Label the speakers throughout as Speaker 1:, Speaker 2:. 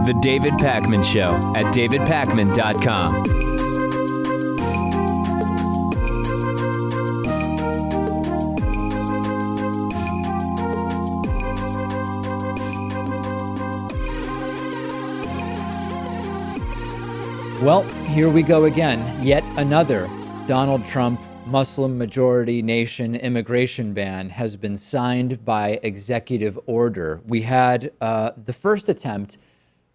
Speaker 1: The David Pakman Show at davidpakman.com.
Speaker 2: Well, here we go again. Yet another Donald Trump Muslim majority nation immigration ban has been signed by executive order. We had the first attempt,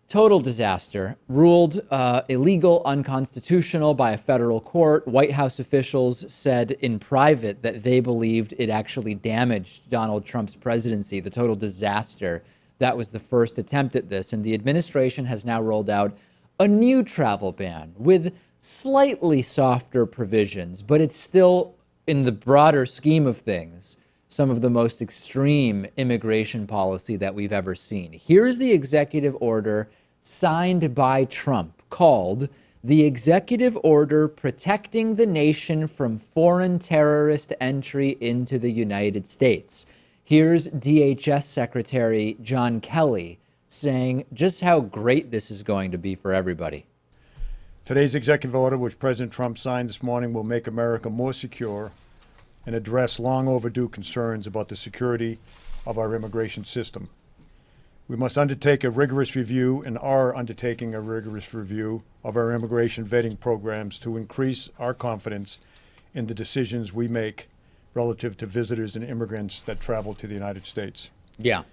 Speaker 2: total disaster, ruled illegal, unconstitutional by a federal court. White House officials said in private that they believed it actually damaged Donald Trump's presidency, the total disaster. That was the first attempt at this. And the administration has now rolled out a new travel ban with slightly softer provisions, but it's still, in the broader scheme of things, some of the most extreme immigration policy that we've ever seen. Here's the executive order signed by Trump called the Executive Order Protecting the Nation from Foreign Terrorist Entry into the United States. Here's DHS Secretary John Kelly saying just how great this is going to be for everybody.
Speaker 3: Today's executive order, which President Trump signed this morning, will make America more secure and address long overdue concerns about the security of our immigration system. We must undertake a rigorous review and are undertaking a rigorous review of our immigration vetting programs to increase our confidence in the decisions we make relative to visitors and immigrants that travel to the United States.
Speaker 2: Yeah,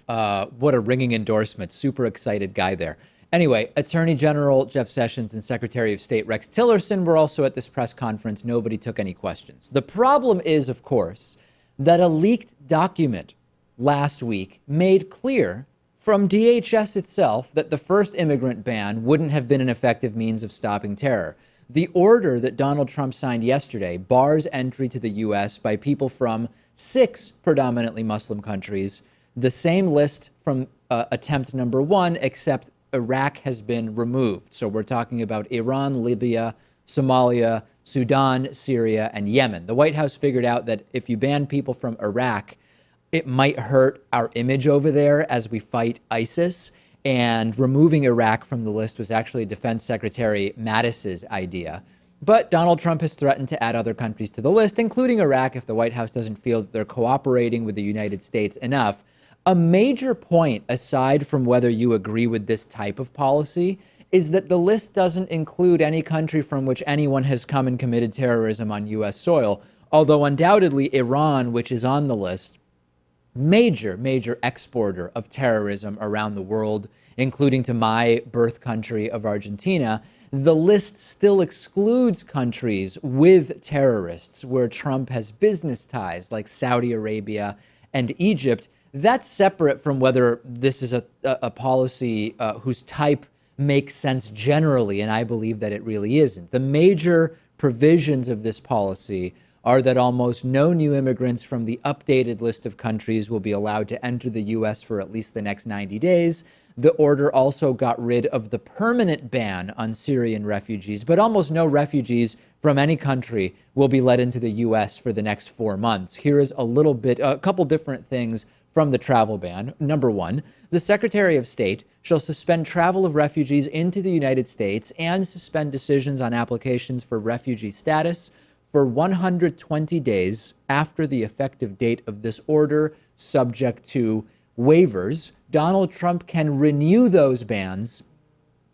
Speaker 2: what a ringing endorsement. Super excited guy there. Anyway, Attorney General Jeff Sessions and Secretary of State Rex Tillerson were also at this press conference. Nobody took any questions. The problem is, of course, that a leaked document last week made clear from DHS itself that the first immigrant ban wouldn't have been an effective means of stopping terror. The order that Donald Trump signed yesterday bars entry to the U.S. by people from 6 predominantly Muslim countries, the same list from attempt number 1, except Iraq has been removed. So we're talking about Iran, Libya, Somalia, Sudan, Syria, and Yemen. The White House figured out that if you ban people from Iraq, it might hurt our image over there as we fight ISIS. And removing Iraq from the list was actually Defense Secretary Mattis's idea. But Donald Trump has threatened to add other countries to the list, including Iraq, if the White House doesn't feel that they're cooperating with the United States enough. A major point, aside from whether you agree with this type of policy, is that the list doesn't include any country from which anyone has come and committed terrorism on U.S. soil, although undoubtedly Iran, which is on the list, major exporter of terrorism around the world, including to my birth country of Argentina. The list still excludes countries with terrorists where Trump has business ties, like Saudi Arabia and Egypt. That's separate from whether this is a policy whose type makes sense generally, and I believe that it really isn't. The major provisions of this policy are that almost no new immigrants from the updated list of countries will be allowed to enter the U.S. for at least the next 90 days. The order also got rid of the permanent ban on Syrian refugees, but almost no refugees from any country will be let into the U.S. for the next 4 months. Here is a couple different things from the travel ban. Number 1, the Secretary of State shall suspend travel of refugees into the United States and suspend decisions on applications for refugee status for 120 days after the effective date of this order, subject to waivers. Donald Trump can renew those bans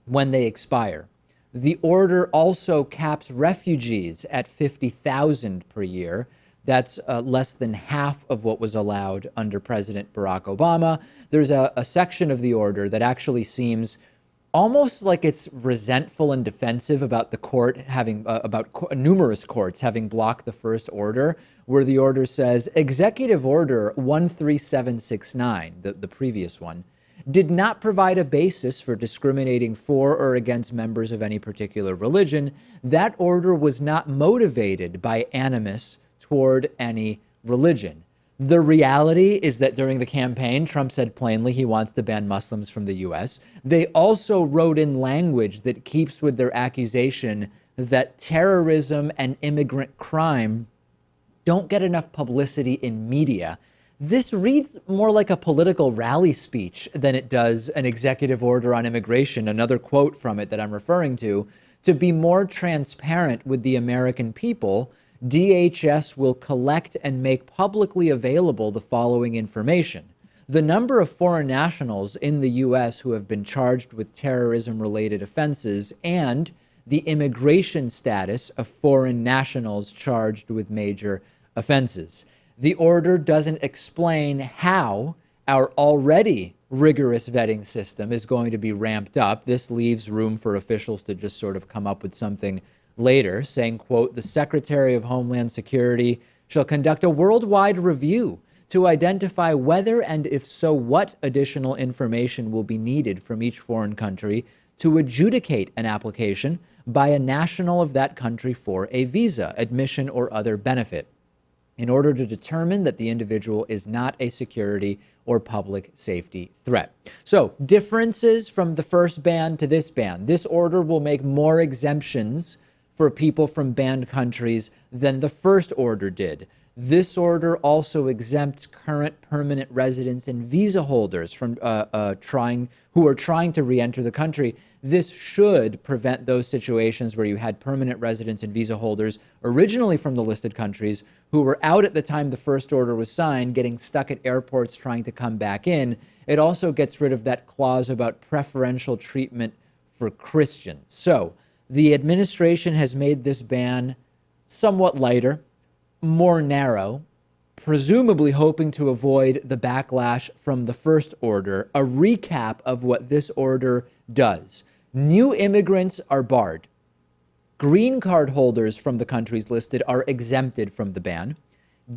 Speaker 2: when they expire. The order also caps refugees at 50,000 per year. That's less than half of what was allowed under President Barack Obama. There's a section of the order that actually seems almost like it's resentful and defensive about the court having, numerous courts having blocked the first order, where the order says, Executive Order 13769, the previous one, did not provide a basis for discriminating for or against members of any particular religion. That order was not motivated by animus toward any religion. The reality is that during the campaign, Trump said plainly he wants to ban Muslims from the U.S. They also wrote in language that keeps with their accusation that terrorism and immigrant crime don't get enough publicity in media. This reads more like a political rally speech than it does an executive order on immigration. Another quote from it that I'm referring to be more transparent with the American people, DHS will collect and make publicly available the following information. The number of foreign nationals in the U.S. who have been charged with terrorism-related offenses and the immigration status of foreign nationals charged with major offenses. The order doesn't explain how our already rigorous vetting system is going to be ramped up. This leaves room for officials to just sort of come up with something later, saying, quote, the Secretary of Homeland Security shall conduct a worldwide review to identify whether and if so what additional information will be needed from each foreign country to adjudicate an application by a national of that country for a visa, admission, or other benefit, in order to determine that the individual is not a security or public safety threat. So, differences from the first ban to this ban. This order will make more exemptions for people from banned countries than the first order did. This order also exempts current permanent residents and visa holders from who are trying to re-enter the country. This should prevent those situations where you had permanent residents and visa holders originally from the listed countries who were out at the time the first order was signed, getting stuck at airports trying to come back in. It also gets rid of that clause about preferential treatment for Christians. So the administration has made this ban somewhat lighter, more narrow, presumably hoping to avoid the backlash from the first order. A recap of what this order does. New immigrants are barred. Green card holders from the countries listed are exempted from the ban.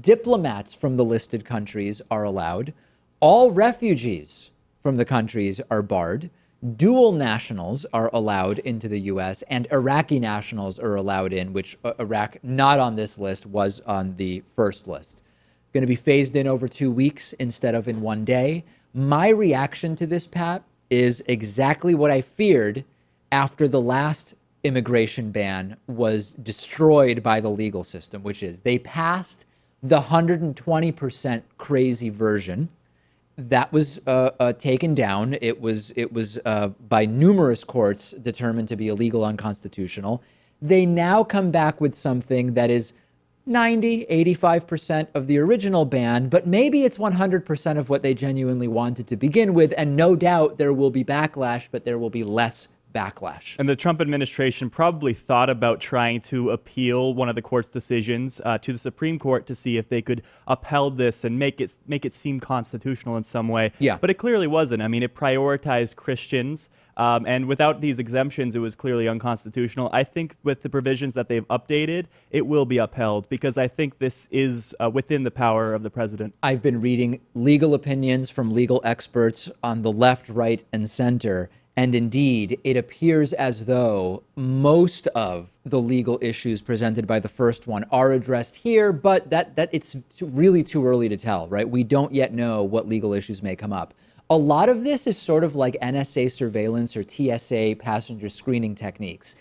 Speaker 2: Diplomats from the listed countries are allowed. All refugees from the countries are barred. Dual nationals are allowed into the U.S., and Iraqi nationals are allowed in, which Iraq, not on this list, was on the first list. Going to be phased in over 2 weeks instead of in 1 day. My reaction to this, Pat, is exactly what I feared after the last immigration ban was destroyed by the legal system, which is they passed the 120% crazy version. That was taken down. It was by numerous courts determined to be illegal, unconstitutional. They now come back with something that is 90, 85% of the original ban, but maybe it's 100% of what they genuinely wanted to begin with. And no doubt there will be backlash, but there will be less backlash.
Speaker 4: And the Trump administration probably thought about trying to appeal one of the court's decisions to the Supreme Court to see if they could upheld this and make it seem constitutional in some way.
Speaker 2: Yeah.
Speaker 4: But it clearly wasn't. I mean, it prioritized Christians. And without these exemptions, it was clearly unconstitutional. I think with the provisions that they've updated, it will be upheld because I think this is within the power of the president.
Speaker 2: I've been reading legal opinions from legal experts on the left, right, and center. And indeed, it appears as though most of the legal issues presented by the first one are addressed here, but that it's really too early to tell, right? We don't yet know what legal issues may come up. A lot of this is sort of like NSA surveillance or TSA passenger screening techniques.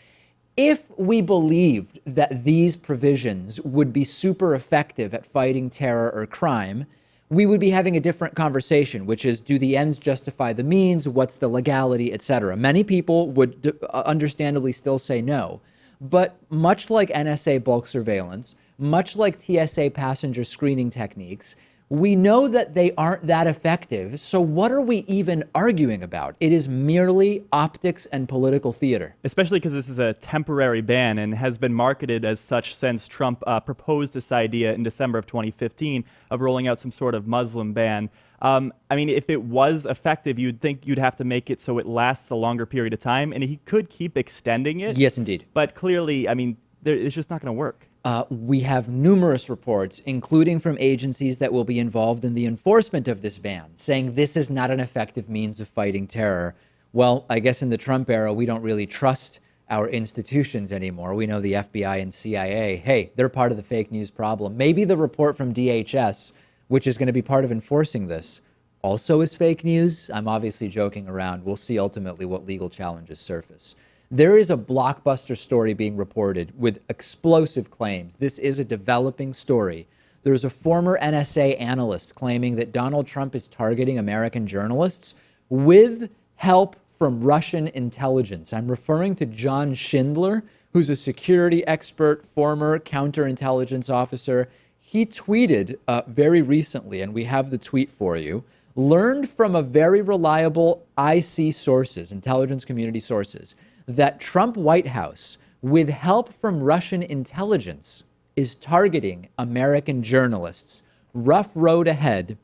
Speaker 2: If we believed that these provisions would be super effective at fighting terror or crime, we would be having a different conversation, which is, do the ends justify the means? What's the legality, et cetera? Many people would understandably still say no. But much like NSA bulk surveillance, much like TSA passenger screening techniques, we know that they aren't that effective. So what are we even arguing about? It is merely optics and political theater.
Speaker 4: Especially because this is a temporary ban and has been marketed as such since Trump proposed this idea in December of 2015 of rolling out some sort of Muslim ban. I mean, if it was effective, you'd think you'd have to make it so it lasts a longer period of time, and he could keep extending it.
Speaker 2: Yes, indeed.
Speaker 4: But clearly, I mean, it's just not going to work.
Speaker 2: We have numerous reports, including from agencies that will be involved in the enforcement of this ban, saying this is not an effective means of fighting terror. Well, I guess in the Trump era, we don't really trust our institutions anymore. We know the FBI and CIA, hey, they're part of the fake news problem. Maybe the report from DHS, which is going to be part of enforcing this, also is fake news. I'm obviously joking around. We'll see ultimately what legal challenges surface. There is a blockbuster story being reported with explosive claims. This is a developing story There's a former NSA analyst claiming that Donald Trump is targeting American journalists with help from Russian intelligence. I'm referring to John Schindler, who's a security expert, former counterintelligence officer. He tweeted very recently, and we have the tweet for you, learned from a very reliable IC sources, intelligence community sources, that Trump White House, with help from Russian intelligence, is targeting American journalists. Rough road ahead.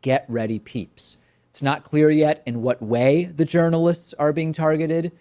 Speaker 2: Get ready, peeps. It's not clear yet in what way the journalists are being targeted.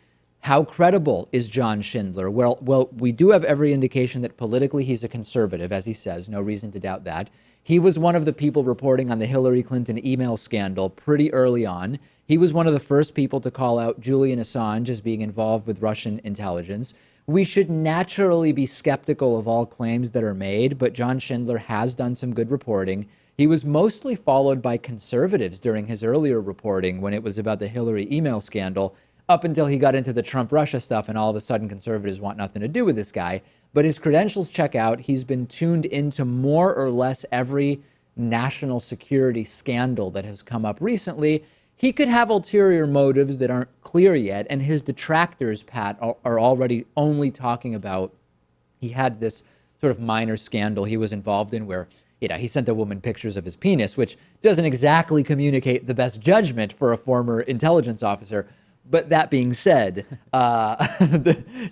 Speaker 2: How credible is John Schindler? Well, we do have every indication that politically he's a conservative, as he says. No reason to doubt that. He was one of the people reporting on the Hillary Clinton email scandal pretty early on. He was one of the first people to call out Julian Assange as being involved with Russian intelligence. We should naturally be skeptical of all claims that are made, but John Schindler has done some good reporting. He was mostly followed by conservatives during his earlier reporting when it was about the Hillary email scandal, up until he got into the Trump-Russia stuff, and all of a sudden conservatives want nothing to do with this guy. But his credentials check out. He's been tuned into more or less every national security scandal that has come up recently. He could have ulterior motives that aren't clear yet, and his detractors, Pat, are already only talking about he had this sort of minor scandal he was involved in where he sent a woman pictures of his penis, which doesn't exactly communicate the best judgment for a former intelligence officer. But that being said,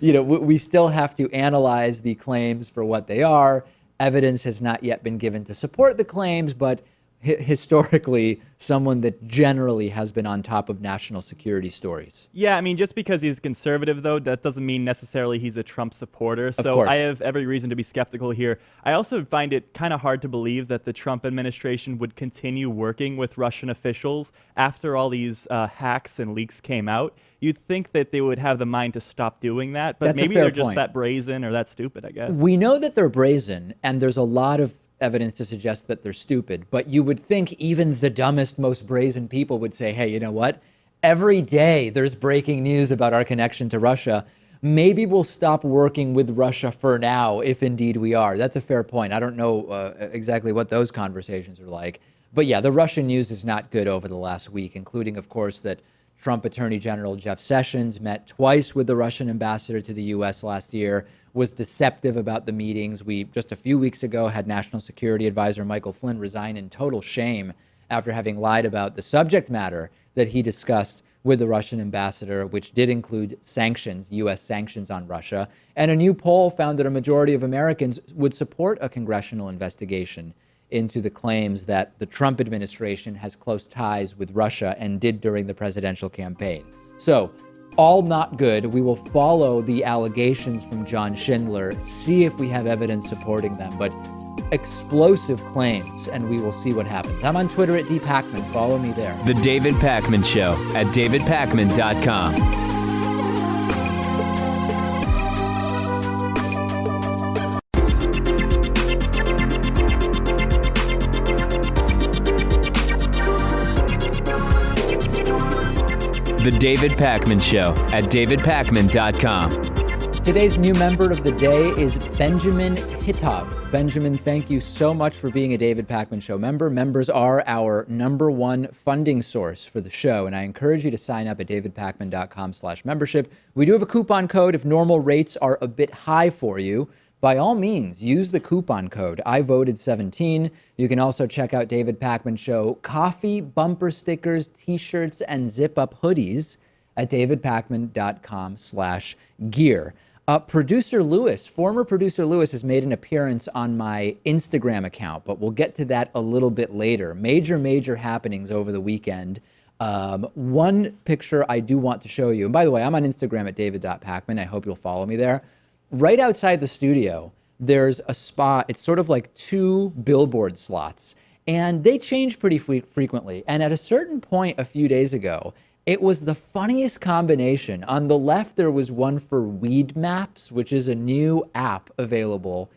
Speaker 2: we still have to analyze the claims for what they are. Evidence has not yet been given to support the claims, but historically, someone that generally has been on top of national security stories.
Speaker 4: Yeah, I mean, just because he's conservative, though, that doesn't mean necessarily he's a Trump supporter. So
Speaker 2: course.
Speaker 4: I have every reason to be skeptical here. I also find it kind of hard to believe that the Trump administration would continue working with Russian officials after all these hacks and leaks came out. You'd think that they would have the mind to stop doing that, but
Speaker 2: That's
Speaker 4: maybe
Speaker 2: a fair
Speaker 4: they're just
Speaker 2: point.
Speaker 4: that brazen or that stupid, I guess.
Speaker 2: We know that they're brazen, and there's a lot of evidence to suggest that they're stupid, but you would think even the dumbest, most brazen people would say, hey, you know what? Every day there's breaking news about our connection to Russia. Maybe we'll stop working with Russia for now, if indeed we are. That's a fair point. I don't know exactly what those conversations are like. But yeah, the Russian news is not good over the last week, including, of course, that Trump Attorney General Jeff Sessions met twice with the Russian ambassador to the U.S. last year, was deceptive about the meetings. We, just a few weeks ago, had National Security Advisor Michael Flynn resign in total shame after having lied about the subject matter that he discussed with the Russian ambassador, which did include sanctions, U.S. sanctions on Russia. And a new poll found that a majority of Americans would support a congressional investigation into the claims that the Trump administration has close ties with Russia and did during the presidential campaign. So, all not good. We will follow the allegations from John Schindler, see if we have evidence supporting them, but explosive claims, and we will see what happens. I'm on Twitter at @DPacman. Follow me there.
Speaker 1: The David Pakman Show at davidpakman.com. The David Pakman Show at davidpakman.com.
Speaker 2: Today's new member of the day is Benjamin Hitov. Benjamin, thank you so much for being a David Pakman Show member. Members are our #1 funding source for the show, and I encourage you to sign up at davidpakman.com/membership. We do have a coupon code if normal rates are a bit high for you. By all means, use the coupon code. I voted 17. You can also check out David Pakman Show coffee, bumper stickers, t-shirts, and zip-up hoodies at davidpakman.com/gear. Producer Lewis, former producer Lewis, has made an appearance on my Instagram account, but we'll get to that a little bit later. Major happenings over the weekend. One picture I do want to show you, and by the way, I'm on Instagram at david.pakman. I hope you'll follow me there. Right outside the studio, there's a spot. It's sort of like 2 billboard slots, and they change pretty frequently. And at a certain point a few days ago, it was the funniest combination. On the left, there was one for Weed Maps, which is a new app available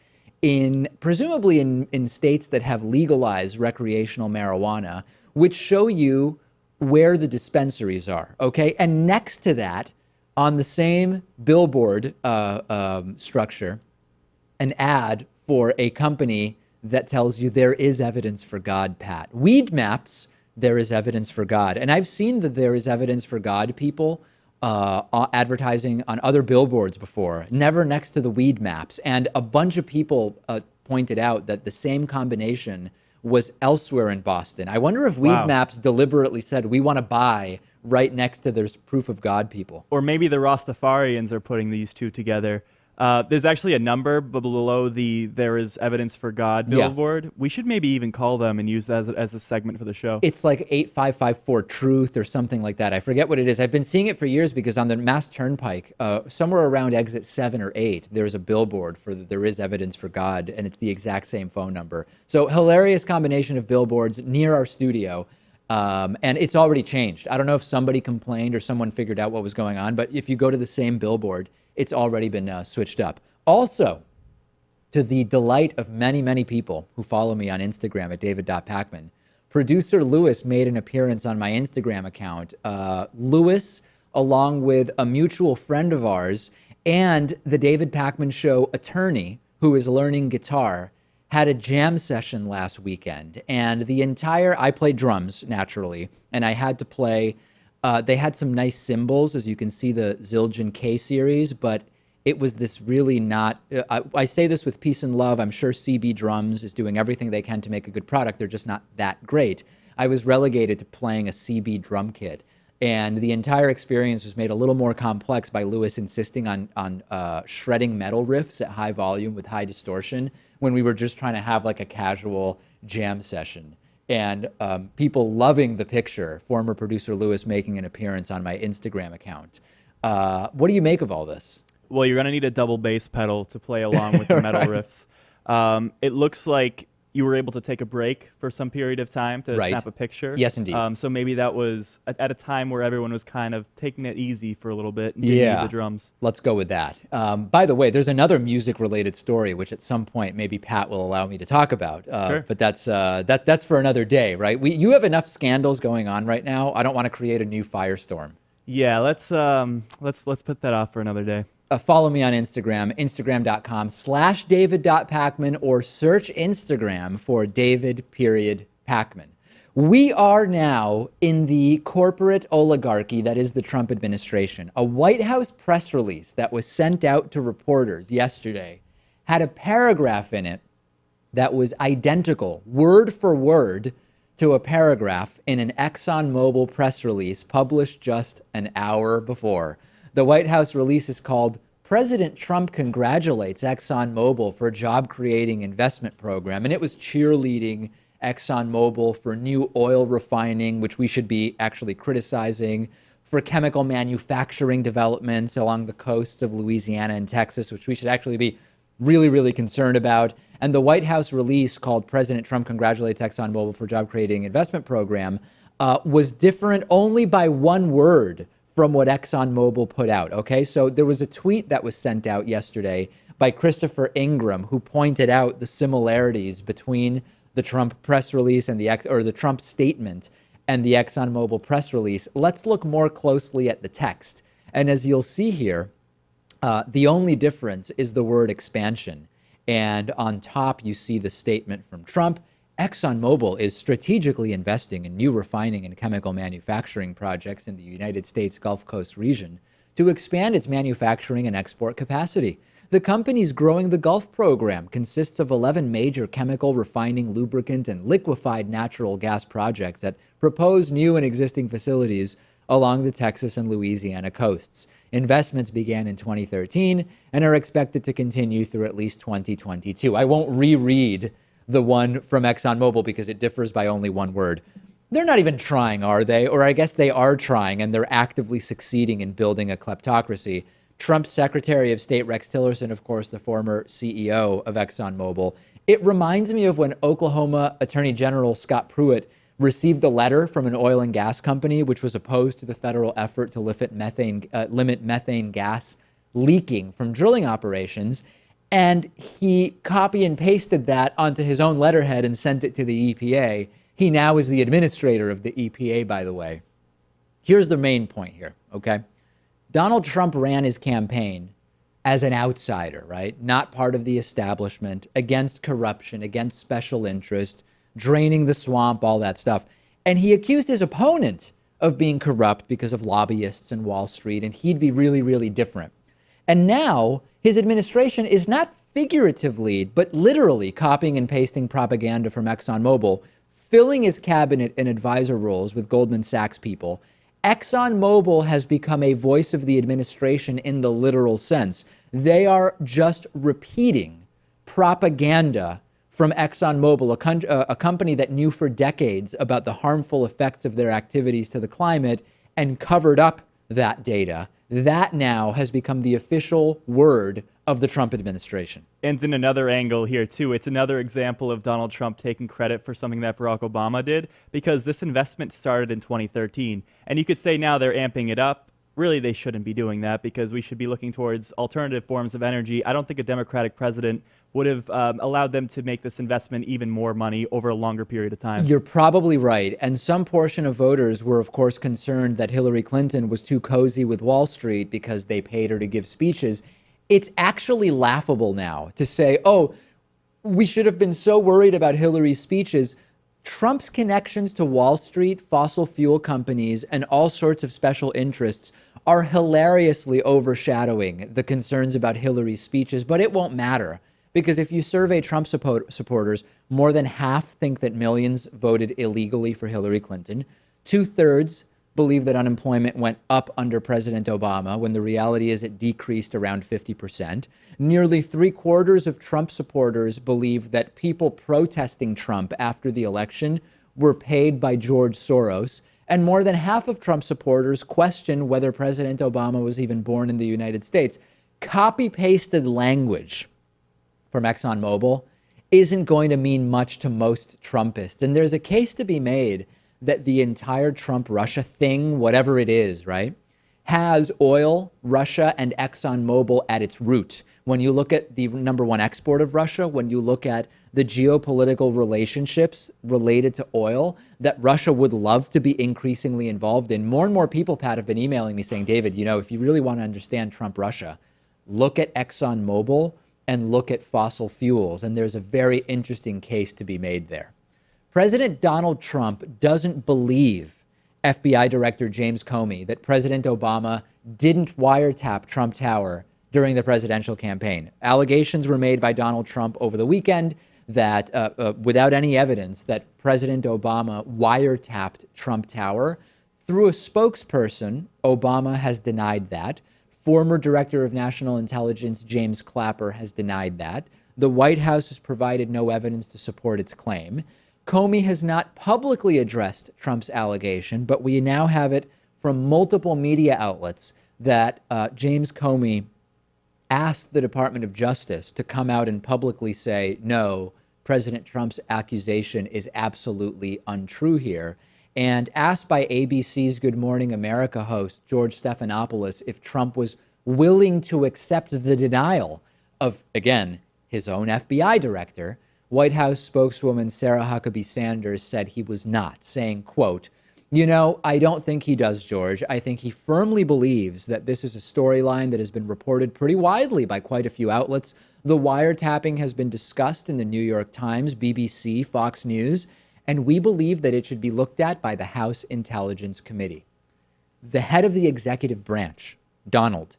Speaker 2: presumably in states that have legalized recreational marijuana, which show you where the dispensaries are, okay? And next to that, on the same billboard structure, an ad for a company that tells you there is evidence for God, Pat. Weed maps, there is evidence for God. And I've seen that there is evidence for God people advertising on other billboards before, never next to the weed maps. And a bunch of people pointed out that the same combination was elsewhere in Boston. I wonder if weed maps deliberately said, we want to buy right next to there's proof of God people.
Speaker 4: Or maybe the Rastafarians are putting these two together. There's actually a number below the "there is evidence for God" billboard. We should maybe even call them and use that as a segment for the show.
Speaker 2: It's like 8554 Truth or something like that. I forget what it is. I've been seeing it for years because on the Mass Turnpike, somewhere around exit 7 or 8, there's a billboard for "there is evidence for God," and it's the exact same phone number. So hilarious combination of billboards near our studio. And it's already changed. I don't know if somebody complained or someone figured out what was going on, but if you go to the same billboard, it's already been switched up. Also, to the delight of many, many people who follow me on Instagram at david.pacman, producer Lewis made an appearance on my Instagram account. Lewis, along with a mutual friend of ours and the David Pacman Show attorney who is learning guitar, had a jam session last weekend. And I played drums, naturally, and I had to play. They had some nice cymbals, as you can see, the Zildjian K series, but it was this really not, I say this with peace and love. I'm sure CB Drums is doing everything they can to make a good product. They're just not that great. I was relegated to playing a CB drum kit. And the entire experience was made a little more complex by Lewis insisting on shredding metal riffs at high volume with high distortion when we were just trying to have like a casual jam session. And people loving the picture, former producer Lewis making an appearance on my Instagram account. What do you make of all this?
Speaker 4: Well, you're going to need a double bass pedal to play along with the metal riffs. It looks like you were able to take a break for some period of time to snap a picture.
Speaker 2: Yes, indeed.
Speaker 4: So maybe that was at a time where everyone was kind of taking it easy for a little bit and getting into the drums.
Speaker 2: Let's go with that. By the way, there's another music-related story, which at some point maybe Pat will allow me to talk about.
Speaker 4: Sure.
Speaker 2: But that's for another day, right? You have enough scandals going on right now. I don't want to create a new firestorm.
Speaker 4: Yeah, let's put that off for another day.
Speaker 2: Follow me on Instagram, instagram.com/david.pacman, or search Instagram for David.Pacman. We are now in the corporate oligarchy that is the Trump administration. A White House press release that was sent out to reporters yesterday had a paragraph in it that was identical, word for word, to a paragraph in an ExxonMobil press release published just an hour before. The White House release is called "President Trump Congratulates ExxonMobil for Job-Creating Investment Program," and it was cheerleading ExxonMobil for new oil refining, which we should be actually criticizing, for chemical manufacturing developments along the coasts of Louisiana and Texas, which we should actually be really, really concerned about. And the White House release called "President Trump Congratulates ExxonMobil for Job-Creating Investment Program" was different only by one word from what ExxonMobil put out, okay? So there was a tweet that was sent out yesterday by Christopher Ingram, who pointed out the similarities between the Trump press release and the Trump statement and the ExxonMobil press release. Let's look more closely at the text. And as you'll see here, the only difference is the word expansion. And on top, you see the statement from Trump: ExxonMobil is strategically investing in new refining and chemical manufacturing projects in the United States Gulf Coast region to expand its manufacturing and export capacity. The company's Growing the Gulf program consists of 11 major chemical, refining, lubricant, and liquefied natural gas projects at proposed new and existing facilities along the Texas and Louisiana coasts. Investments began in 2013 and are expected to continue through at least 2022. I won't reread the one from ExxonMobil because it differs by only one word. They're not even trying, are they? Or I guess they are trying, and they're actively succeeding in building a kleptocracy. Trump's Secretary of State, Rex Tillerson, of course, the former CEO of ExxonMobil. It reminds me of when Oklahoma Attorney General Scott Pruitt received a letter from an oil and gas company which was opposed to the federal effort to limit methane gas leaking from drilling operations. And he copy and pasted that onto his own letterhead and sent it to the EPA. He now is the administrator of the EPA, by the way. Here's the main point here, okay? Donald Trump ran his campaign as an outsider, right? Not part of the establishment, against corruption, against special interest, draining the swamp, all that stuff. And he accused his opponent of being corrupt because of lobbyists and Wall Street, and he'd be really, really different. And now his administration is not figuratively, but literally copying and pasting propaganda from ExxonMobil, filling his cabinet and advisor roles with Goldman Sachs people. ExxonMobil has become a voice of the administration in the literal sense. They are just repeating propaganda from ExxonMobil, a company that knew for decades about the harmful effects of their activities to the climate and covered up that data. That now has become the official word of the Trump administration.
Speaker 4: And in another angle here, too, it's another example of Donald Trump taking credit for something that Barack Obama did, because this investment started in 2013. And you could say now they're amping it up. Really, they shouldn't be doing that, because we should be looking towards alternative forms of energy. I don't think a Democratic president would have allowed them to make this investment even more money over a longer period of time.
Speaker 2: You're probably right. And some portion of voters were, of course, concerned that Hillary Clinton was too cozy with Wall Street because they paid her to give speeches. It's actually laughable now to say, oh, we should have been so worried about Hillary's speeches. Trump's connections to Wall Street, fossil fuel companies, and all sorts of special interests are hilariously overshadowing the concerns about Hillary's speeches, but it won't matter. Because if you survey Trump supporters, more than half think that millions voted illegally for Hillary Clinton. 2/3 believe that unemployment went up under President Obama, when the reality is it decreased around 50%. Nearly 3/4 of Trump supporters believe that people protesting Trump after the election were paid by George Soros. And more than half of Trump supporters question whether President Obama was even born in the United States. Copy-pasted language from ExxonMobil isn't going to mean much to most Trumpists. And there's a case to be made that the entire Trump-Russia thing, whatever it is, right, has oil, Russia, and ExxonMobil at its root. When you look at the number one export of Russia, when you look at the geopolitical relationships related to oil that Russia would love to be increasingly involved in, more and more people, Pat, have been emailing me saying, David, you know, if you really want to understand Trump-Russia, look at ExxonMobil and look at fossil fuels. And there's a very interesting case to be made there. President Donald Trump doesn't believe FBI Director James Comey that President Obama didn't wiretap Trump Tower during the presidential campaign. Allegations were made by Donald Trump over the weekend that without any evidence that President Obama wiretapped Trump Tower. Through a spokesperson, Obama has denied that. Former Director of National Intelligence James Clapper has denied that. The White House has provided no evidence to support its claim. Comey has not publicly addressed Trump's allegation, but we now have it from multiple media outlets that James Comey asked the Department of Justice to come out and publicly say, no, President Trump's accusation is absolutely untrue here. And asked by ABC's Good Morning America host, George Stephanopoulos, if Trump was willing to accept the denial of, again, his own FBI director, White House spokeswoman Sarah Huckabee Sanders said he was not, saying, quote, you know, I don't think he does, George. I think he firmly believes that this is a storyline that has been reported pretty widely by quite a few outlets. The wiretapping has been discussed in the New York Times, BBC, Fox News, and we believe that it should be looked at by the House Intelligence Committee. The head of the executive branch, Donald,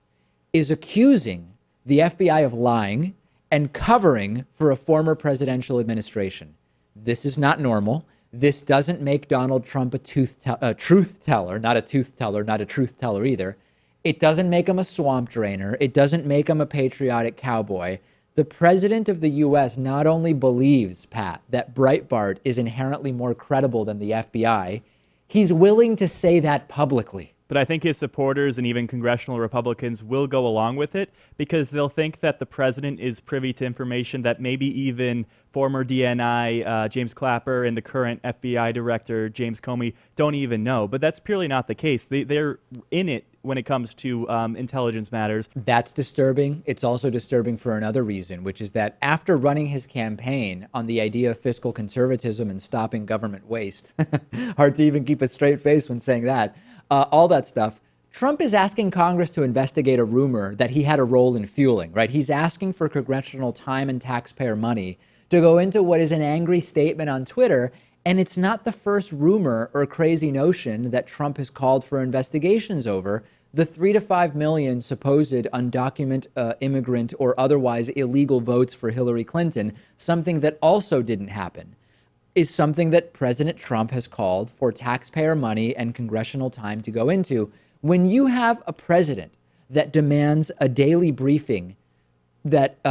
Speaker 2: is accusing the FBI of lying and covering for a former presidential administration. This is not normal. This doesn't make Donald Trump a truth teller, not a tooth teller, not a truth teller either. It doesn't make him a swamp drainer. It doesn't make him a patriotic cowboy. The president of the U.S. not only believes, Pat, that Breitbart is inherently more credible than the FBI, he's willing to say that publicly.
Speaker 4: But I think his supporters and even congressional Republicans will go along with it, because they'll think that the president is privy to information that maybe even former DNI James Clapper and the current FBI director James Comey don't even know. But that's purely not the case. They're in it when it comes to intelligence matters.
Speaker 2: That's disturbing. It's also disturbing for another reason, which is that after running his campaign on the idea of fiscal conservatism and stopping government waste, hard to even keep a straight face when saying that, all that stuff, Trump is asking Congress to investigate a rumor that he had a role in fueling, right? He's asking for congressional time and taxpayer money to go into what is an angry statement on Twitter. And it's not the first rumor or crazy notion that Trump has called for investigations over. The 3 to 5 million supposed undocumented immigrant or otherwise illegal votes for Hillary Clinton, something that also didn't happen, is something that President Trump has called for taxpayer money and congressional time to go into. When you have a president that demands a daily briefing, that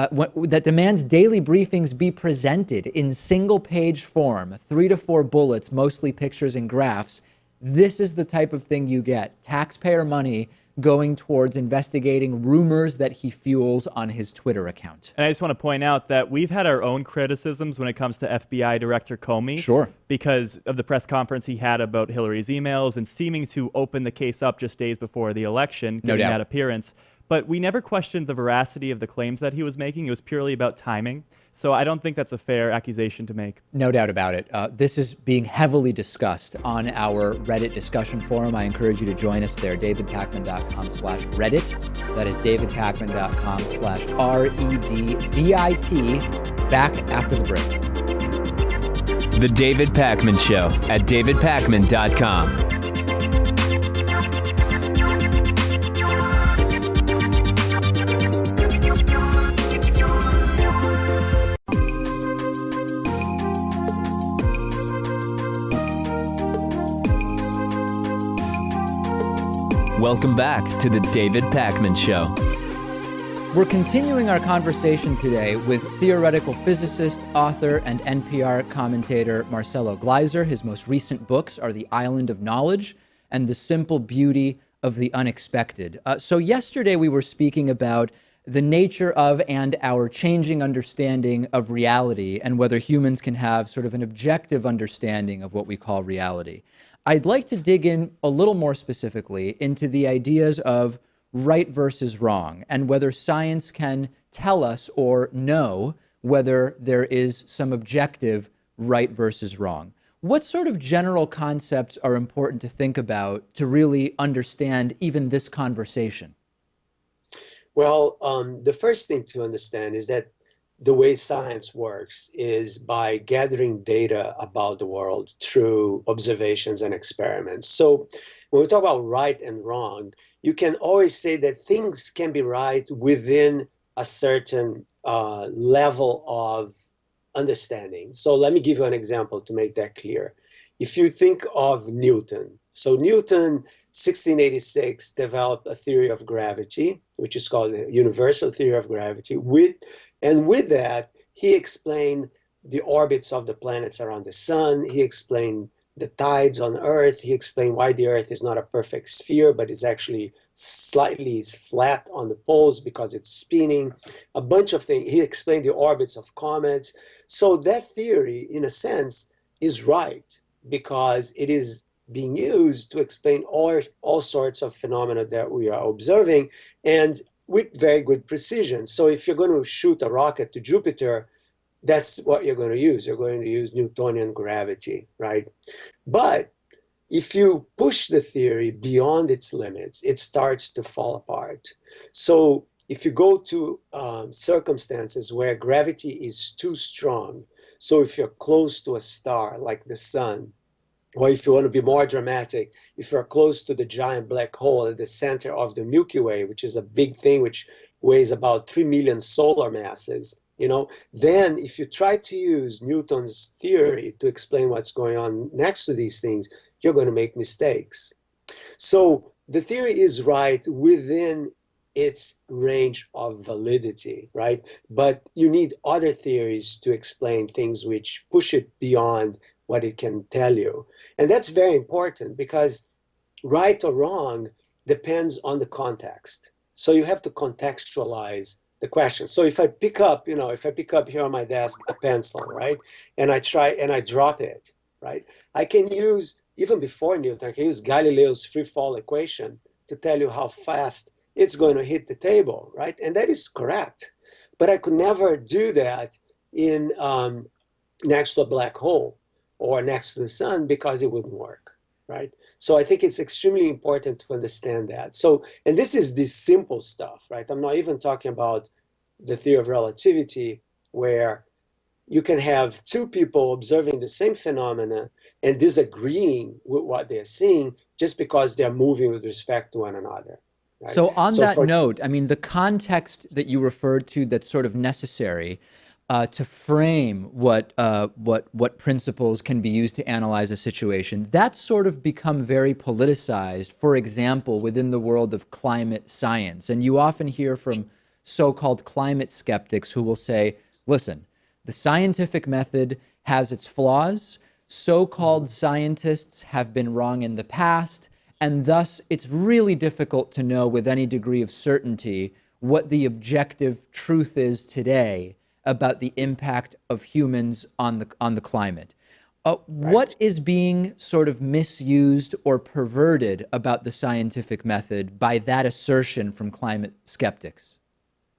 Speaker 2: demands daily briefings be presented in single page form, 3 to 4 bullets, mostly pictures and graphs, this is the type of thing you get. Taxpayer money going towards investigating rumors that he fuels on his Twitter account.
Speaker 4: And I just want to point out that we've had our own criticisms when it comes to FBI Director Comey.
Speaker 2: Sure.
Speaker 4: Because of the press conference he had about Hillary's emails and seeming to open the case up just days before the election,
Speaker 2: No
Speaker 4: giving
Speaker 2: doubt.
Speaker 4: that appearance. But we never questioned the veracity of the claims that he was making. It was purely about timing. So I don't think that's a fair accusation to make.
Speaker 2: No doubt about it. This is being heavily discussed on our Reddit discussion forum. I encourage you to join us there, davidpakman.com/Reddit. That is davidpakman.com/REDDIT. Back after the break.
Speaker 1: The David Pakman Show at davidpakman.com. Welcome back to the David Pakman Show.
Speaker 2: We're continuing our conversation today with theoretical physicist, author, and NPR commentator Marcelo Gleiser. His most recent books are The Island of Knowledge and The Simple Beauty of the Unexpected. So yesterday we were speaking about the nature of and our changing understanding of reality and whether humans can have sort of an objective understanding of what we call reality. I'd like to dig in a little more specifically into the ideas of right versus wrong and whether science can tell us or know whether there is some objective right versus wrong. What sort of general concepts are important to think about to really understand even this conversation?
Speaker 5: Well, the first thing to understand is that the way science works is by gathering data about the world through observations and experiments. So when we talk about right and wrong, you can always say that things can be right within a certain level of understanding. So let me give you an example to make that clear. If you think of Newton, so Newton, 1686, developed a theory of gravity, which is called the universal theory of gravity. With that, he explained the orbits of the planets around the sun. He explained the tides on Earth. He explained why the Earth is not a perfect sphere, but is actually slightly flat on the poles because it's spinning. A bunch of things. He explained the orbits of comets. So that theory, in a sense, is right because it is being used to explain all sorts of phenomena that we are observing, and with very good precision. So if you're going to shoot a rocket to Jupiter, that's what you're going to use. You're going to use Newtonian gravity, right? But if you push the theory beyond its limits, it starts to fall apart. So if you go to circumstances where gravity is too strong, so if you're close to a star like the sun, or if you want to be more dramatic, if you're close to the giant black hole at the center of the Milky Way, which is a big thing which weighs about 3 million solar masses, then if you try to use Newton's theory to explain what's going on next to these things, you're going to make mistakes. So the theory is right within its range of validity, right? But you need other theories to explain things which push it beyond what it can tell you. And that's very important because right or wrong depends on the context. So you have to contextualize the question. So if I pick up, here on my desk a pencil, right? And I drop it, right? I can use, even before Newton, I can use Galileo's free fall equation to tell you how fast it's going to hit the table, right? And that is correct. But I could never do that in next to a black hole or next to the sun because it wouldn't work, right? So I think it's extremely important to understand that. So, and this is the simple stuff, right? I'm not even talking about the theory of relativity, where you can have two people observing the same phenomena and disagreeing with what they're seeing just because they're moving with respect to one another. Right?
Speaker 2: So on
Speaker 5: So
Speaker 2: that
Speaker 5: for
Speaker 2: note, I mean, the context that you referred to that's sort of necessary to frame what principles can be used to analyze a situation, that's sort of become very politicized, for example, within the world of climate science. And you often hear from so-called climate skeptics who will say, listen, the scientific method has its flaws. So-called scientists have been wrong in the past, and thus it's really difficult to know with any degree of certainty what the objective truth is today about the impact of humans on the climate. What is being sort of misused or perverted about the scientific method by that assertion from climate skeptics?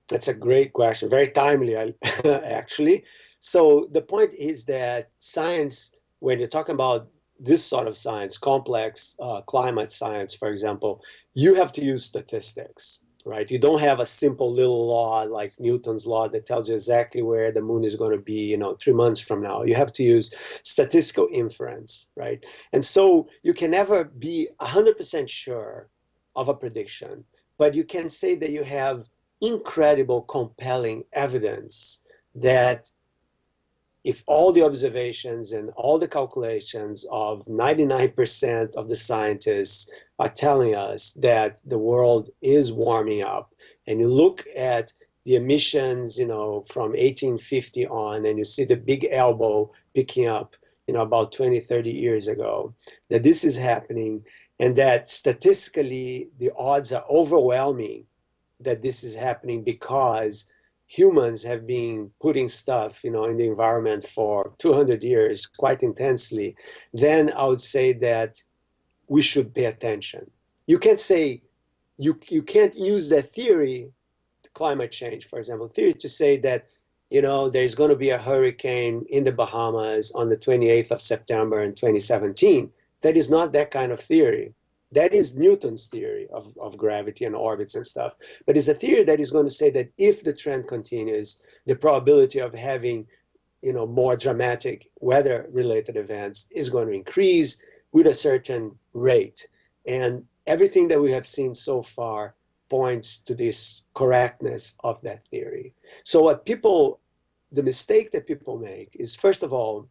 Speaker 5: That's a great question, very timely, actually. So the point is that science, when you're talking about this sort of science, complex climate science, for example, you have to use statistics, right? You don't have a simple little law like Newton's law that tells you exactly where the moon is going to be, 3 months from now. You have to use statistical inference, right? And so you can never be 100% sure of a prediction, but you can say that you have incredible, compelling evidence that if all the observations and all the calculations of 99% of the scientists are telling us that the world is warming up, and you look at the emissions, from 1850 on, and you see the big elbow picking up, about 20, 30 years ago, that this is happening, and that statistically the odds are overwhelming that this is happening because humans have been putting stuff, in the environment for 200 years quite intensely, then I would say that we should pay attention. You can't say, you can't use that theory, climate change, for example, theory to say that, there's going to be a hurricane in the Bahamas on the 28th of September in 2017. That is not that kind of theory. That is Newton's theory of gravity and orbits and stuff. But it's a theory that is going to say that if the trend continues, the probability of having, more dramatic weather-related events is going to increase with a certain rate. And everything that we have seen so far points to this correctness of that theory. So the mistake that people make is, first of all,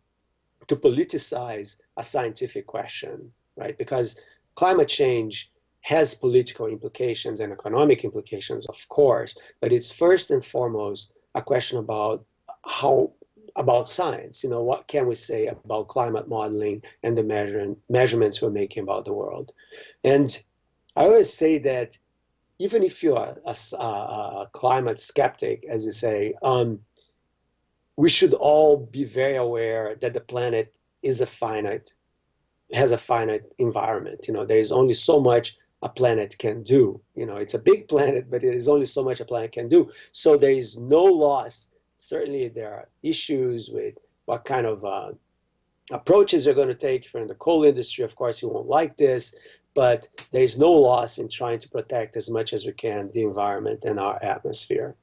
Speaker 5: to politicize a scientific question, right? Because climate change has political implications and economic implications, of course, but it's first and foremost a question about science. What can we say about climate modeling and the measurements we're making about the world? And I always say that even if you're a climate skeptic, as you say, we should all be very aware that the planet has a finite environment. There is only so much a planet can do. It's a big planet, but it is only so much a planet can do. So there is no loss. Certainly there are issues with what kind of approaches you're going to take. If you're in the coal industry, of course, you won't like this, but there is no loss in trying to protect as much as we can the environment and our atmosphere.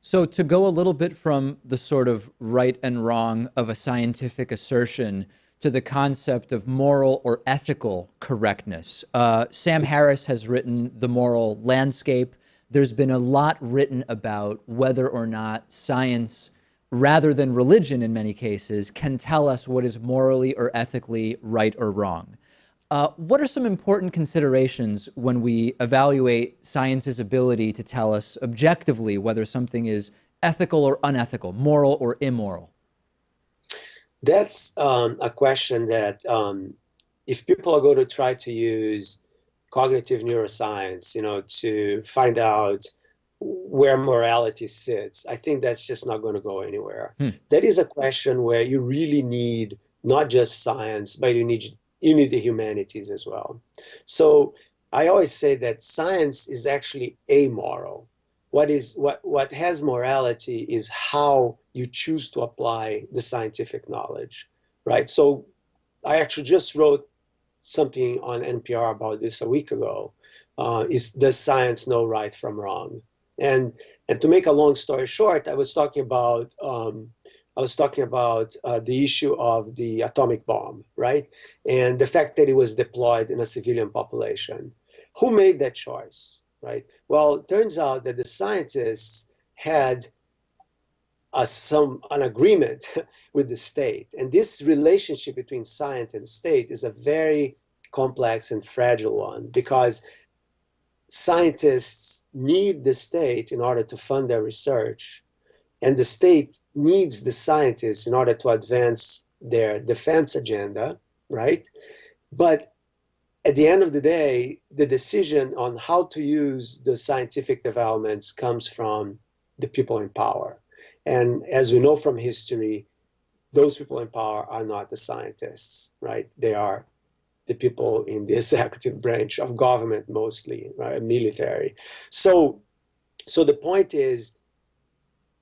Speaker 2: So to go a little bit from the sort of right and wrong of a scientific assertion to the concept of moral or ethical correctness. Sam Harris has written The Moral Landscape. There's been a lot written about whether or not science, rather than religion in many cases, can tell us what is morally or ethically right or wrong. What are some important considerations when we evaluate science's ability to tell us objectively whether something is ethical or unethical, moral or immoral?
Speaker 5: That's a question that if people are going to try to use cognitive neuroscience, to find out where morality sits, I think that's just not going to go anywhere. That is a question where you really need not just science, but you need the humanities as well. So I always say that science is actually amoral. What has morality is how you choose to apply the scientific knowledge, right? So I actually just wrote something on NPR about this a week ago. Does science know right from wrong? And to make a long story short, I was talking about the issue of the atomic bomb, right? And the fact that it was deployed in a civilian population. Who made that choice, right? Well, it turns out that the scientists had an agreement with the state. And this relationship between science and state is a very complex and fragile one, because scientists need the state in order to fund their research, and the state needs the scientists in order to advance their defense agenda, right? But at the end of the day, the decision on how to use the scientific developments comes from the people in power. And as we know from history, those people in power are not the scientists, right? They are the people in the executive branch of government, mostly, right? Military. So the point is,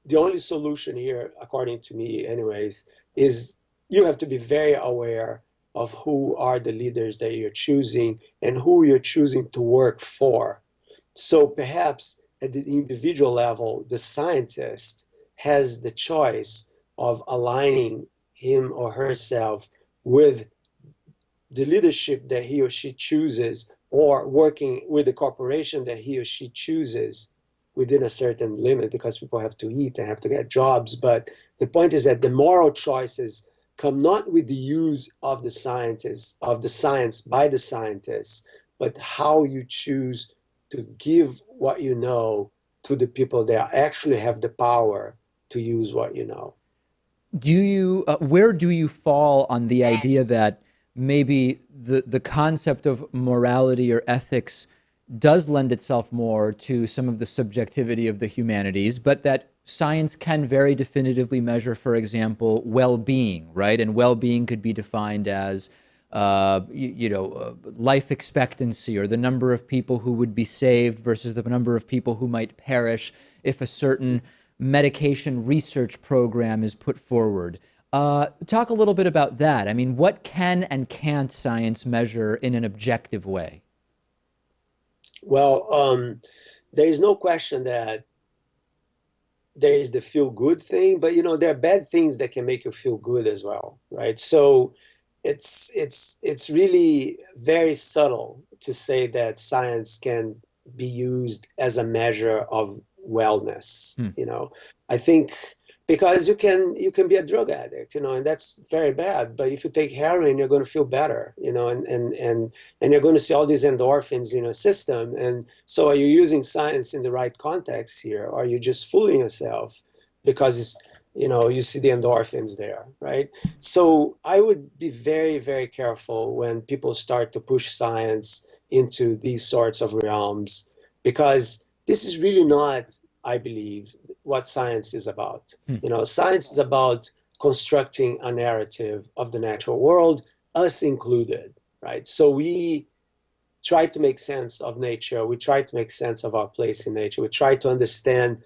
Speaker 5: the only solution here, according to me anyways, is you have to be very aware of who are the leaders that you're choosing and who you're choosing to work for. So perhaps at the individual level, the scientist has the choice of aligning him or herself with the leadership that he or she chooses, or working with the corporation that he or she chooses within a certain limit, because people have to eat and have to get jobs. But the point is that the moral choices come not with the use of the scientists, of the science by the scientists, but how you choose to give what you know to the people that actually have the power to use what you know.
Speaker 2: Do you, where do you fall on the idea that maybe the concept of morality or ethics does lend itself more to some of the subjectivity of the humanities, but that science can very definitively measure, for example, well-being, right? And well-being could be defined as, life expectancy, or the number of people who would be saved versus the number of people who might perish if a certain medication research program is put forward. Talk a little bit about that. I mean, what can and can't science measure in an objective way?
Speaker 5: Well, there is no question that there is the feel good thing, but there are bad things that can make you feel good as well, right? So it's really very subtle to say that science can be used as a measure of wellness. I think, because you can be a drug addict, and that's very bad. But if you take heroin, you're going to feel better, and you're going to see all these endorphins in your system. And so, are you using science in the right context here? Or are you just fooling yourself because you see the endorphins there, right? So I would be very, very careful when people start to push science into these sorts of realms, because this is really not, I believe, what science is about. Science is about constructing a narrative of the natural world, us included, right? So we try to make sense of nature. We try to make sense of our place in nature. We try to understand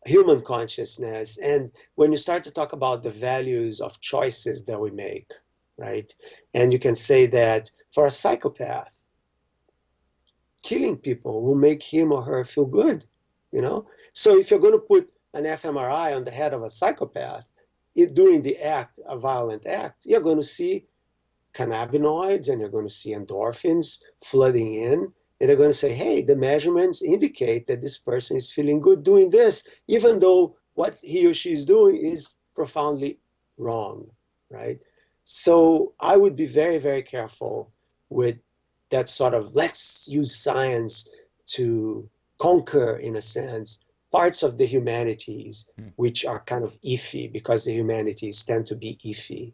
Speaker 5: human consciousness. And when you start to talk about the values of choices that we make, right? And you can say that for a psychopath, killing people will make him or her feel good, So if you're going to put an fMRI on the head of a psychopath during the act, a violent act, you're going to see cannabinoids and you're going to see endorphins flooding in. And they're going to say, hey, the measurements indicate that this person is feeling good doing this, even though what he or she is doing is profoundly wrong, right? So I would be very, very careful with that sort of, let's use science to conquer, in a sense, parts of the humanities, which are kind of iffy, because the humanities tend to be iffy,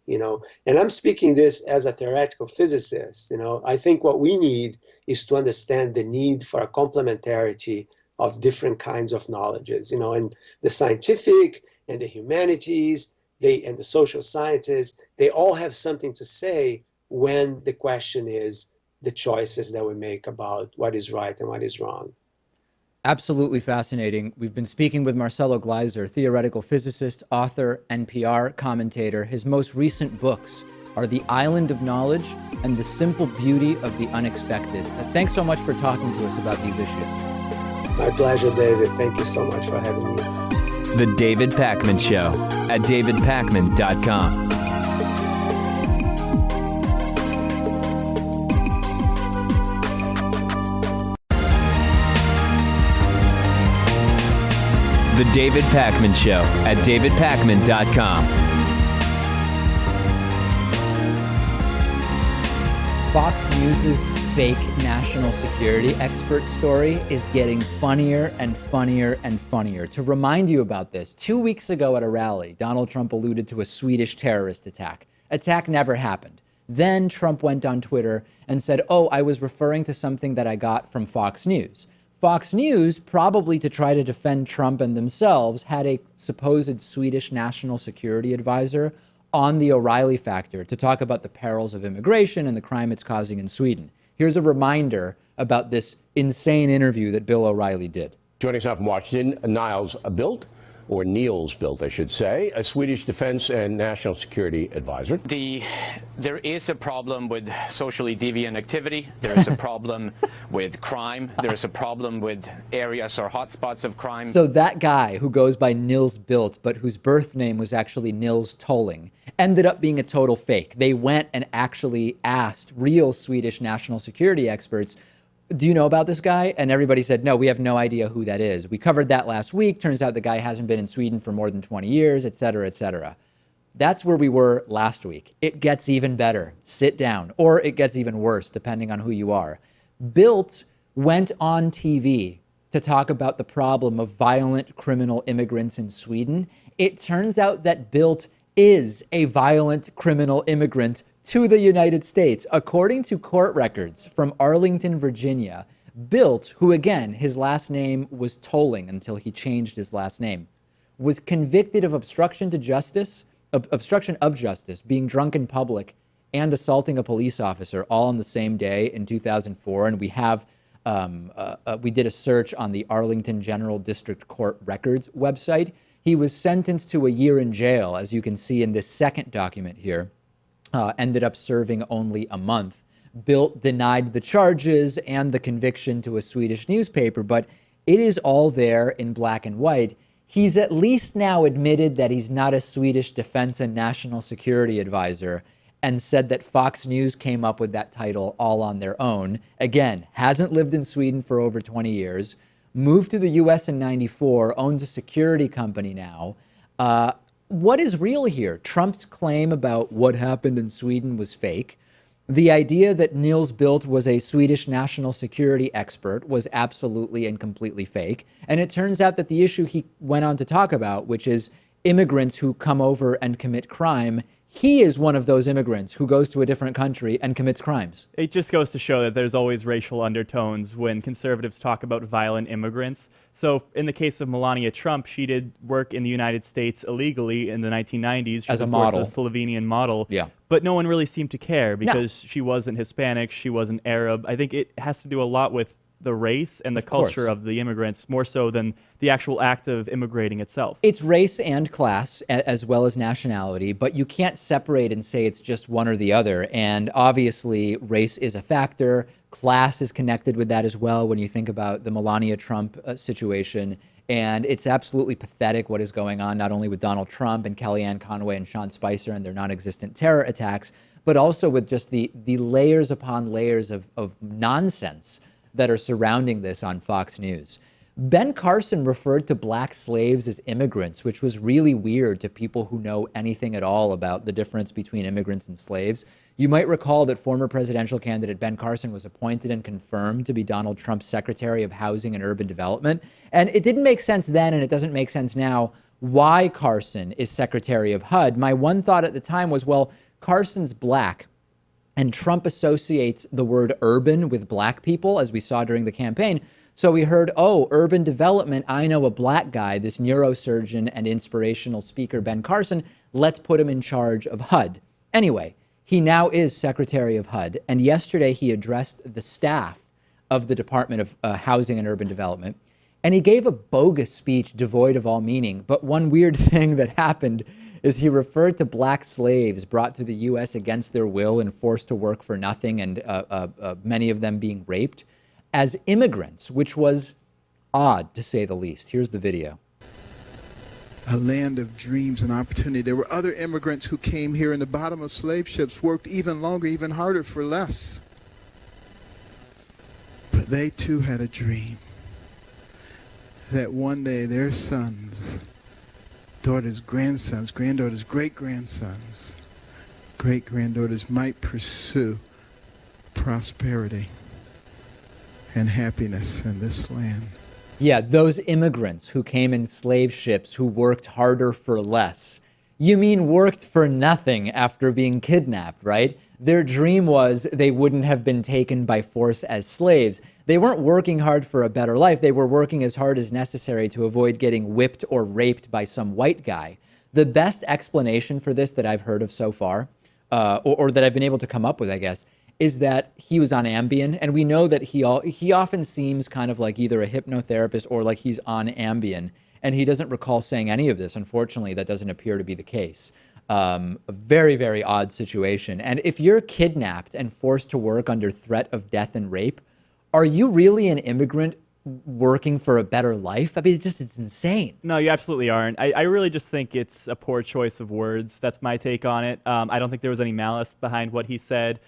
Speaker 5: And I'm speaking this as a theoretical physicist, I think what we need is to understand the need for a complementarity of different kinds of knowledges, and the scientific and the humanities, and the social sciences, they all have something to say when the question is the choices that we make about what is right and what is wrong.
Speaker 2: Absolutely fascinating. We've been speaking with Marcelo Gleiser, theoretical physicist, author, NPR commentator. His most recent books are the island of knowledge and the simple beauty of the unexpected. Thanks so much for talking to us about these issues.
Speaker 5: My pleasure, David. Thank you so much for having me.
Speaker 1: The David Pakman Show at davidpakman.com. The David Pakman Show at davidpakman.com.
Speaker 2: Fox News' fake national security expert story is getting funnier and funnier and funnier. To remind you about this, 2 weeks ago at a rally, Donald Trump alluded to a Swedish terrorist attack. Attack never happened. Then Trump went on Twitter and said, oh, I was referring to something that I got from Fox News. Fox News, probably to try to defend Trump and themselves, had a supposed Swedish national security advisor on the O'Reilly Factor to talk about the perils of immigration and the crime it's causing in Sweden. Here's a reminder about this insane interview that Bill O'Reilly did.
Speaker 6: Joining us now from Washington, Niels Bildt, I should say, a Swedish defense and national security advisor.
Speaker 7: There is a problem with socially deviant activity. There is a problem with crime. There is a problem with areas or hotspots of crime.
Speaker 2: So that guy who goes by Niels Bildt, but whose birth name was actually Nils Tolling, ended up being a total fake. They went and actually asked real Swedish national security experts, do you know about this guy? And everybody said, no, we have no idea who that is. We covered that last week. Turns out the guy hasn't been in Sweden for more than 20 years, et cetera, et cetera. That's where we were last week. It gets even better. Sit down. Or it gets even worse, depending on who you are. Bildt went on TV to talk about the problem of violent criminal immigrants in Sweden. It turns out that Bildt is a violent criminal immigrant to the United States. According to court records from Arlington, Virginia, Bildt, who again, his last name was Tolling until he changed his last name, was convicted of obstruction of justice, being drunk in public, and assaulting a police officer all on the same day in 2004. And we have, we did a search on the Arlington General District Court Records website. He was sentenced to a year in jail, as you can see in this second document here. Ended up serving only a month. Bildt denied the charges and the conviction to a Swedish newspaper, but it is all there in black and white. He's at least now admitted that he's not a Swedish defense and national security advisor and said that Fox News came up with that title all on their own. Again, hasn't lived in Sweden for over 20 years, moved to the US in '94, owns a security company now. What is real here? Trump's claim about what happened in Sweden was fake. The idea that Niels Bildt was a Swedish national security expert was absolutely and completely fake. And it turns out that the issue he went on to talk about, which is immigrants who come over and commit crime, he is one of those immigrants who goes to a different country and commits crimes.
Speaker 4: It just goes to show that there's always racial undertones when conservatives talk about violent immigrants. So in the case of Melania Trump, she did work in the United States illegally in the 1990s. She
Speaker 2: as
Speaker 4: was,
Speaker 2: a model.
Speaker 4: A Slovenian model.
Speaker 2: Yeah.
Speaker 4: But no one really seemed to care because she wasn't Hispanic, she wasn't Arab. I think it has to do a lot with the race and the culture of the immigrants, more so than the actual act of immigrating itself.
Speaker 2: It's race and class as well as nationality, but you can't separate and say it's just one or the other. And obviously, race is a factor. Class is connected with that as well when you think about the Melania Trump situation. And it's absolutely pathetic what is going on, not only with Donald Trump and Kellyanne Conway and Sean Spicer and their non-existent terror attacks, but also with just the layers upon layers of nonsense that are surrounding this on Fox News. Ben Carson referred to black slaves as immigrants, which was really weird to people who know anything at all about the difference between immigrants and slaves. You might recall that former presidential candidate Ben Carson was appointed and confirmed to be Donald Trump's Secretary of Housing and Urban Development. And it didn't make sense then, and it doesn't make sense now, why Carson is Secretary of HUD. My one thought at the time was, well, Carson's black, and Trump associates the word urban with black people, as we saw during the campaign. So we heard, oh, urban development, I know a black guy, this neurosurgeon and inspirational speaker, Ben Carson, let's put him in charge of HUD. Anyway, he now is Secretary of HUD, and yesterday he addressed the staff of the Department of Housing and Urban Development, and he gave a bogus speech devoid of all meaning. But one weird thing that happened is he referred to black slaves brought to the U.S. against their will and forced to work for nothing, and many of them being raped, as immigrants, which was odd, to say the least. Here's the video.
Speaker 8: A land of dreams and opportunity. There were other immigrants who came here in the bottom of slave ships, worked even longer, even harder for less. But they too had a dream that one day their sons, daughters, grandsons, granddaughters, great-grandsons, great-granddaughters might pursue prosperity and happiness in this land.
Speaker 2: Yeah, those immigrants who came in slave ships who worked harder for less. You mean worked for nothing after being kidnapped, right? Their dream was they wouldn't have been taken by force as slaves. They weren't working hard for a better life. They were working as hard as necessary to avoid getting whipped or raped by some white guy. The best explanation for this that I've heard of so far, or that I've been able to come up with, I guess, is that he was on Ambien, and we know that he often seems kind of like either a hypnotherapist or like he's on Ambien, and he doesn't recall saying any of this. Unfortunately, that doesn't appear to be the case. A very, very odd situation. And if you're kidnapped and forced to work under threat of death and rape, are you really an immigrant working for a better life? I mean, it's insane.
Speaker 4: No, you absolutely aren't. I really just think it's a poor choice of words. That's my take on it. I don't think there was any malice behind what he said.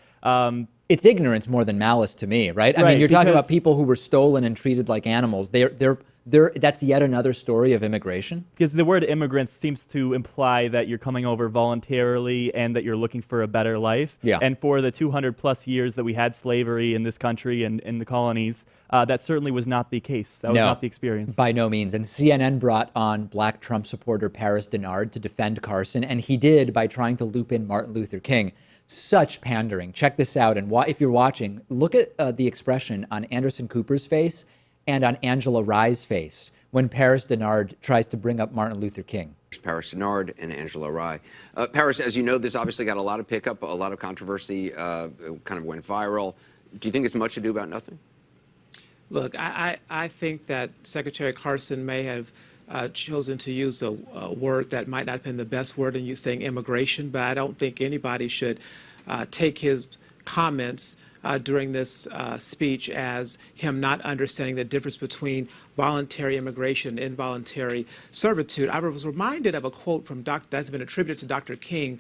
Speaker 2: It's ignorance more than malice to me, right? I mean, you're talking about people who were stolen and treated like animals. That's yet another story of immigration.
Speaker 4: Because the word immigrants seems to imply that you're coming over voluntarily and that you're looking for a better life.
Speaker 2: Yeah.
Speaker 4: And for the 200 plus years that we had slavery in this country and in the colonies, that certainly was not the case. That was not the experience.
Speaker 2: By no means. And CNN brought on Black Trump supporter Paris Denard to defend Carson, and he did by trying to loop in Martin Luther King. Such pandering. Check this out. And if you're watching, look at the expression on Anderson Cooper's face and on Angela Rye's face when Paris Denard tries to bring up Martin Luther King.
Speaker 9: Paris Denard and Angela Rye. Paris, as you know, this obviously got a lot of pickup, a lot of controversy, kind of went viral. Do you think it's much ado about nothing?
Speaker 10: Look, I think that Secretary Carson may have chosen to use a word that might not have been the best word in you saying immigration, but I don't think anybody should take his comments during this speech as him not understanding the difference between voluntary immigration and involuntary servitude. I was reminded of a quote from that's been attributed to Dr. King,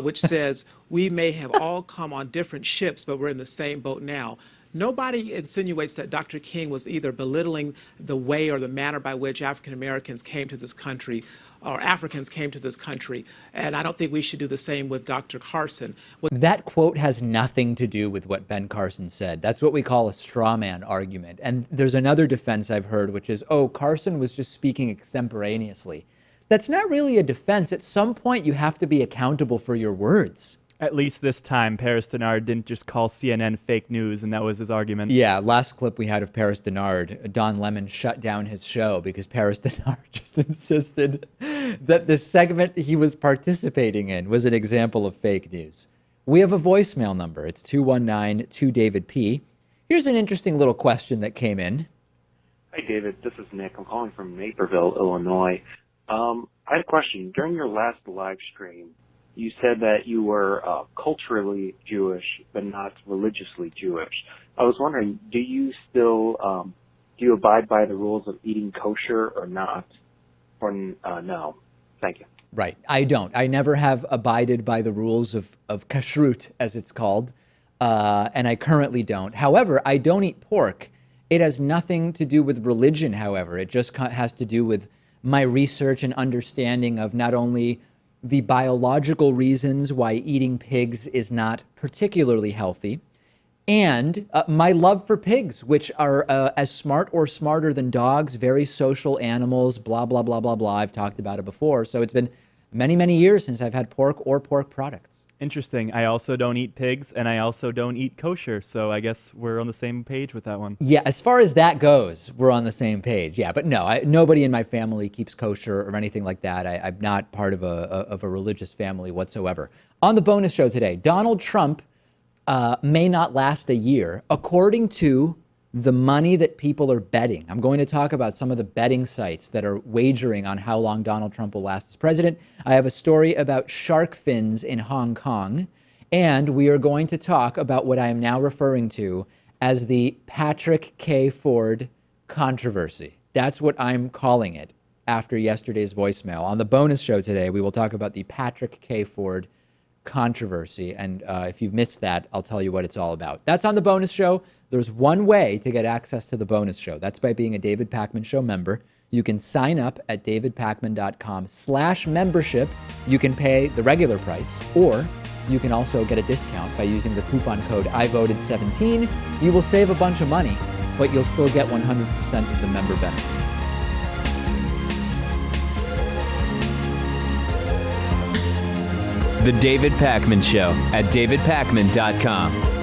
Speaker 10: which says, "We may have all come on different ships, but we're in the same boat now." Nobody insinuates that Dr. King was either belittling the way or the manner by which African Americans came to this country or Africans came to this country. And I don't think we should do the same with Dr. Carson.
Speaker 2: That quote has nothing to do with what Ben Carson said. That's what we call a straw man argument. And there's another defense I've heard, which is, oh, Carson was just speaking extemporaneously. That's not really a defense. At some point, you have to be accountable for your words.
Speaker 4: At least this time, Paris Denard didn't just call CNN fake news, and that was his argument.
Speaker 2: Yeah, last clip we had of Paris Denard, Don Lemon shut down his show because Paris Denard just insisted that the segment he was participating in was an example of fake news. We have a voicemail number. It's 219-2-DAVID-P. Here's an interesting little question that came in.
Speaker 11: Hi, David. This is Nick. I'm calling from Naperville, Illinois. I had a question. During your last live stream, you said that you were culturally Jewish, but not religiously Jewish. I was wondering, do you still do you abide by the rules of eating kosher or not? Or no? Thank you.
Speaker 2: Right. I don't. I never have abided by the rules of kashrut, as it's called, and I currently don't. However, I don't eat pork. It has nothing to do with religion, however. It just has to do with my research and understanding of not only the biological reasons why eating pigs is not particularly healthy, and my love for pigs, which are as smart or smarter than dogs, very social animals, blah, blah, blah, blah, blah. I've talked about it before. So it's been many, many years since I've had pork or pork products.
Speaker 4: Interesting. I also don't eat pigs, and I also don't eat kosher, so I guess we're on the same page with that one.
Speaker 2: Yeah, as far as that goes, we're on the same page. Yeah, but no, nobody in my family keeps kosher or anything like that. I'm not part of a religious family whatsoever. On the bonus show today, Donald Trump may not last a year, according to the money that people are betting. I'm going to talk about some of the betting sites that are wagering on how long Donald Trump will last as president. I have a story about shark fins in Hong Kong. And we are going to talk about what I am now referring to as the Patrick K. Ford controversy. That's what I'm calling it after yesterday's voicemail. On the bonus show today, we will talk about the Patrick K. Ford controversy. And if you've missed that, I'll tell you what it's all about. That's on the bonus show. There's one way to get access to the bonus show. That's by being a David Pakman Show member. You can sign up at davidpakman.com/membership. You can pay the regular price, or you can also get a discount by using the coupon code IVoted17. You will save a bunch of money, but you'll still get 100% of the member benefit.
Speaker 1: The David Pakman Show at davidpakman.com.